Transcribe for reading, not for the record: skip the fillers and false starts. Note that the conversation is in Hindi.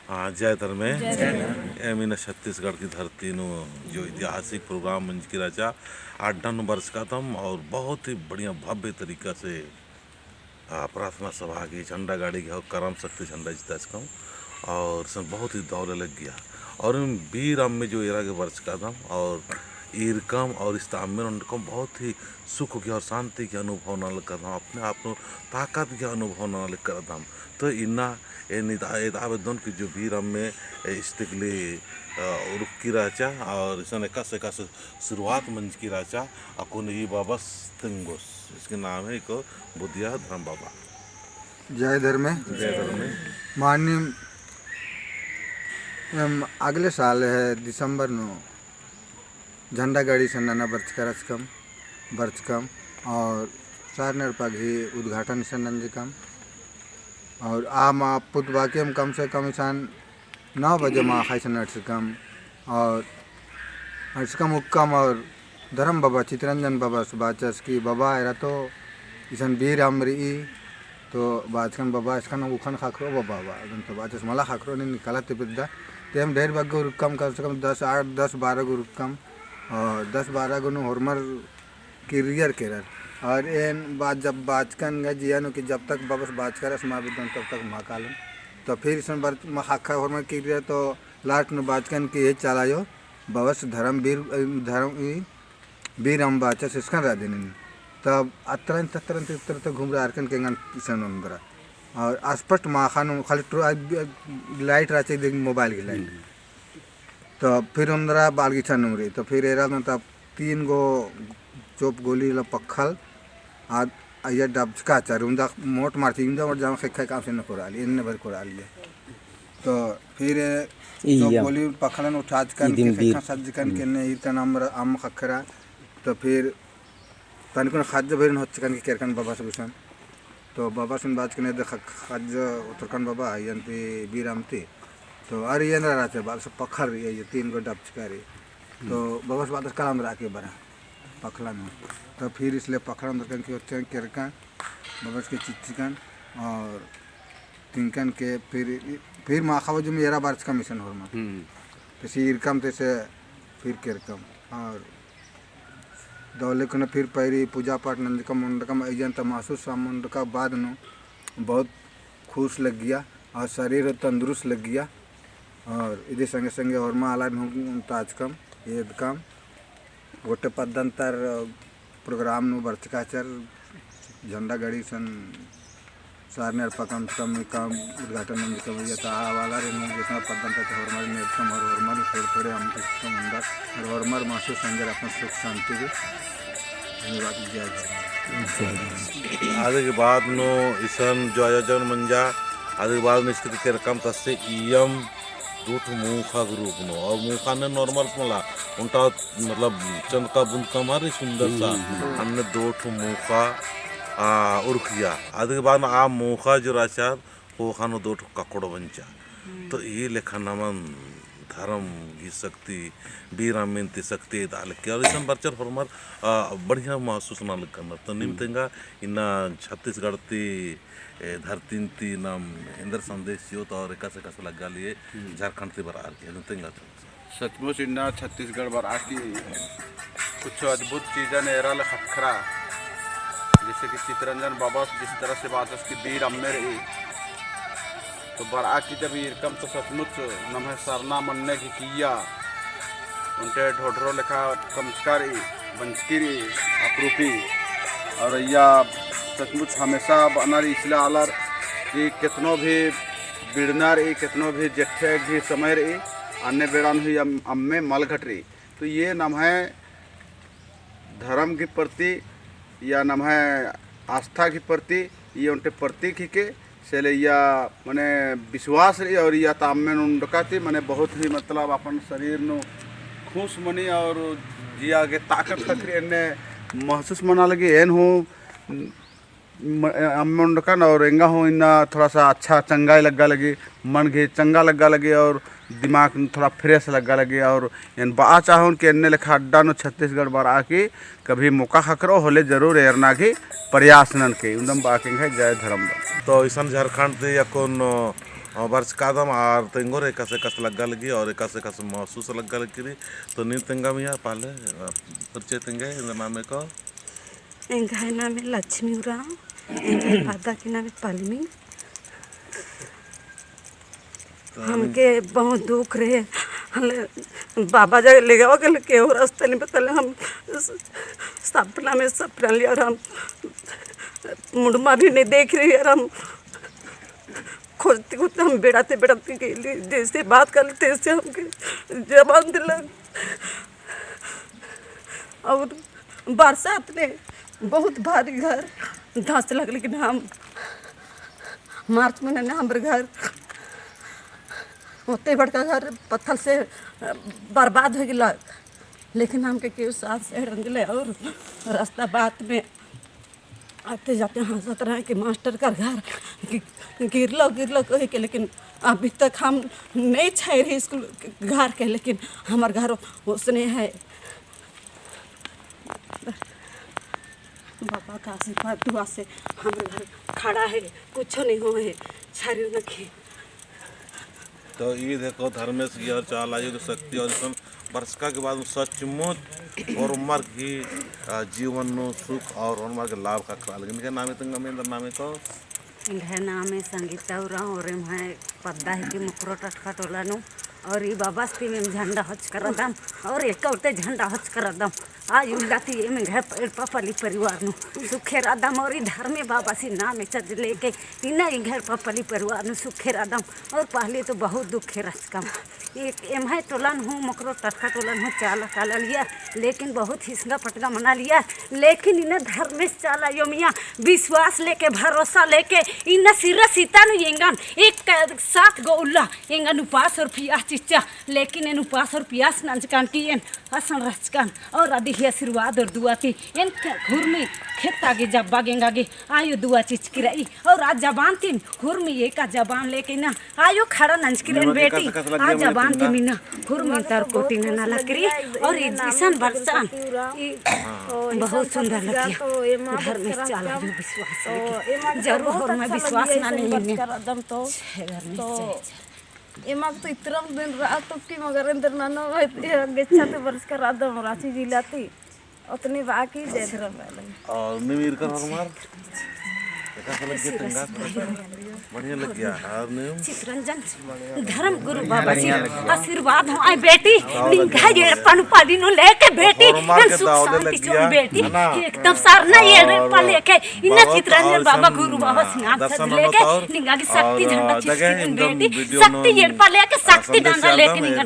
हाँ जय धर्मे एमिन छत्तीसगढ़ की धरती नो जो ऐतिहासिक प्रोग्राम मंच की रचा 8 वर्ष का था और बहुत ही बढ़िया भव्य तरीका से प्रार्थना सभा की झंडा गाड़ी की और करम शक्ति झंडा जिता का और इसमें बहुत ही दौड़ लग गया और इन वीर अम में जो एरा के वर्ष का था और ईरकम और इस ताम में उनको बहुत ही सुख की और शांति के अनुभव न लग था अपने आप को ताकत के अनुभव न लग कर था तो इन्ना आवेदन की जो वीर अम में इस्तिकली रुक की राचा और इसने कस शुरुआत मंच की राचा अकुन ही बाबा तिंगोस इसके नाम है एक बुद्धिया धर्म बाबा जय धर्मे माननीय अगले साल है दिसंबर नो झंडा गाड़ी सन्नाना बर्चकम और सारनर पाघी उद्घाटन सन्नंजिकम और माँ पुतबाकी कम से कम ईसान 9 बजे माँ खाइसन अर्चकम और अर्चकम उक्कम और धर्म बाबा चितरंजन बाबा सुबाचस की बाबा एरा तो ईसान वीर अमरी तो बाचकन बाबा इसका ना उखन खाखरो बाबा तो बाचस मला खाखरो ने निकाला तिब्बत तेम ढेर बग गो रुकम कम से कम 10-12 गो रुकम और 10-12 गो हॉर्मर किरियर केरर और एन बात जब बाचकन गए जियानो कि जब तक बबस बाच कर समाविदन तब तक महाकालन तो फिर इसमें खाखा हॉर्मर किरियर तो लास्ट में बाचकन की ये चलायो बबस धर्म वीर हम बाचस इसका रह देने तब अतरन घूम रहा अरकन के ईसन अंदर और स्पष्ट माखान खाली लाइट राचे देख मोबाइल की लाइट तो फिर अंदर बालगीचा नमरी तो फिर एरा तब 3 गो चोप गोली ला पखल आज ये डबका चार उनका मोट मारती उनका और जाम खेखा काम से न कोरा ली इन्ने भर कोरा ली तो फिर चोप गोली पखलन उठाज कर खेखा सज्ज कर के ने इतना नाम आम खखरा तो फिर तनिक खाद्य भरन होचकन के केरकन बाबा सबसन तो बाबा सुन बात के खाद्य उतरकन बाबा यंती बीरामती तो अरे ये रहते बाल से पखर ये 3 गो डबचकारी तो बाबा से बात कलाम राके बरा पखला में तो फिर इसलिए पखड़ा अंदर की होते केरकन बाबा के चिचिकन और तिनकन के फिर माखावा जो मेरा बार्च का मिशन हो तो इरकम तैसे फिर केरकम और दौले को फिर पैरी पूजा पाठ नंदका मुंडकम अजन तमासुस मुंडका बाद नो बहुत खुश लग गया और शरीर तंदुरुस्त लग गया और इधर संगे संगे और आला ताजकम ये कम गोटे पदंतर प्रोग्राम नु बर्चकाचर झंडा गाड़ी सन सारनेर पकम कम उद्घाटन नंदकम ये वाला रे जितना पदंतर हरमर नेतम और हरमर थोड़े हम अंदर और हरमर महसूस अंदर अपन सुख शांति के आगे के बाद नो ईसन जो आयोजन मंजा आगे के बाद में स्थिति के रकम तस्से ईयम दूठ मुखा ग्रुप नो और मुखा ने नॉर्मल मला उनका मतलब चंद का बुंद कमारी सुंदर सा हमने 2 मुखा उर्खिया आगे के बाद आ मुखा जो राचार वो खानो 2 ककड़ बंचा तो ये लेखा नमन धर्म की शक्ति वीर अमिनती शक्ति दाल के और इसमें बर्चर फॉर्मर बढ़िया महसूस ना लग करना तो निमतेंगा इन्ना छत्तीसगढ़ ती धरती नाम इंद्र संदेश जो तो और कैसे लगा लिए झारखंड से बरार के निमतेंगा सचमुच इन्ना छत्तीसगढ़ बरार की कुछ अद्भुत चीज़ें एरा ले खखरा जैसे कि चितरंजन बाबा जिस तरह से बात उसकी वीर अम्मे रही तो बरा की जब इरकम तो सचमुच नम्हे सरना मनने की किया उनके ढोढरो लिखा कमस्कारी बंचकीरी अपरूपी और या सचमुच हमेशा बना रही इसलिए आलर कि कितनों भी बिड़ना रही कितनों भी जेठे भी समय रही अन्य बेड़ान हुई अम्मे मल घट रही तो ये नाम है धर्म के प्रति या नाम है आस्था के प्रति ये उनके प्रतीक ही के सेले या मने विश्वास रही और या ताम में उनकाती मने बहुत ही मतलब अपन शरीर नो खुश मनी और जिया के ताकत खखरी ने महसूस मना लगी एन हो अम्मन और एंगा हो इन्ना थोड़ा सा अच्छा चंगाई लगा लगी मन के चंगा लगा लगे और दिमाग थोड़ा फ्रेश लगा लगे और इन बा चाहो कि अन्य लेखा अड्डा नो छत्तीसगढ़ बार आके कभी मौका खकरो होले जरूर एरना के प्रयास नन के उदम बाकिंग है जय धर्म तो ईशान झारखंड ते या कौन और वर्ष कादम आर तेंगोर एक से कस लग्गा लगी और एक से कस महसूस लग्गा लगी तो नील तेंगा मिया पाले परिचय तेंगे इन नामे को एंगा नाम है लक्ष्मी उराव एंगा पादा के नाम है पलमी। हमके बहुत दुख रहे बाबा जगह ले गया कि केहू रास्ते नहीं बतल हम सपना में सपना लिया और हम मुड़मा भी नहीं देख रही और हम खोजते खोजते हम बेड़ाते गेली जैसे बात कर लेते तैसे हमके जबान दिलक। और बरसात में बहुत भारी घर धंस लग लेकिन हम मार्च में ना हमारे घर ओते बड़का घर पत्थर से बर्बाद हो गया लेकिन हमके केहू साथ से रंगले और रास्ता बात में आते जाते हंसत रहे कि मास्टर का घर गिरलो कहे के लेकिन अभी तक हम नहीं छाए रहे स्कूल घर के लेकिन हमार घर उसने है। बाबा का आशीर्वाद दुआ से हमारे घर खड़ा है कुछ नहीं हो है छारी रखी। तो ये देखो धर्मेश की और चाल आयु की शक्ति और इसमें वर्षका के बाद सचमुच और उम्र की जीवन नो सुख और उम्र के लाभ का ख्याल इनके नामे तंग में नामे को इनका नाम है संगीता उराव और मैं पद्दा है कि मुकरो टटका टोला नो और ये बाबास्ती में झंडा हच कर दम और एक उल्टे झंडा हच कर दम आज उल्लाती ये में घर पपली परिवार नो सुखे रादम और इधर में बाबा सी नाम चज लेके इना ही घर पपली परिवार नो सुखे रादम और पहले तो बहुत दुखे रचकम एक एम है टोलन हूँ मकरो टटका टोलन हूँ चाला लिया लेकिन बहुत हिस्सा पटका मना लिया लेकिन इन्हें धर्म में चाला यो मियाँ विश्वास लेके भरोसा लेके इन्हें सिरा सीता नु येंगन एक 7 गो उल्ला येंगन उपास और पियास चिच्चा लेकिन इन उपास और पियास नंचकांटी एन हसन रचकान और आदि ही आशीर्वाद और दुआ थी इन घुर में खेत आगे जब बागेंगे आयु दुआ चीज की रही और आज जबान थी घुर में एक जबान लेके ना आयु खड़ा नंचकिरन बेटी आज जबान थी मीना घुर में तर कोटी ना लकड़ी और इसन बरसान बहुत सुंदर लगी घर में चाल विश्वास जरूर और मैं विश्वास ना नहीं करदम तो एमा तो इतना दिन रात तो कि मगर अंदर ना नो गेच्छा तो वर्ष का रादम रांची जिलाती उतनी बाकी दे धर और निवीर का हमार कैसा लग गया तंगा बढ़िया लग गया और निम चित्रंजन धर्म गुरु बाबा जी आशीर्वाद हो आई बेटी निंगा ये पन पाली नो लेके बेटी सुख शांति चो बेटी एकदम सारना ये पा लेके इन चित्रंजन बाबा गुरु बाबा सिंहासन सज लेके निंगा की शक्ति झंडा चित्रंजन बेटी शक्ति ये पा लेके शक्ति डंडा लेके निंगा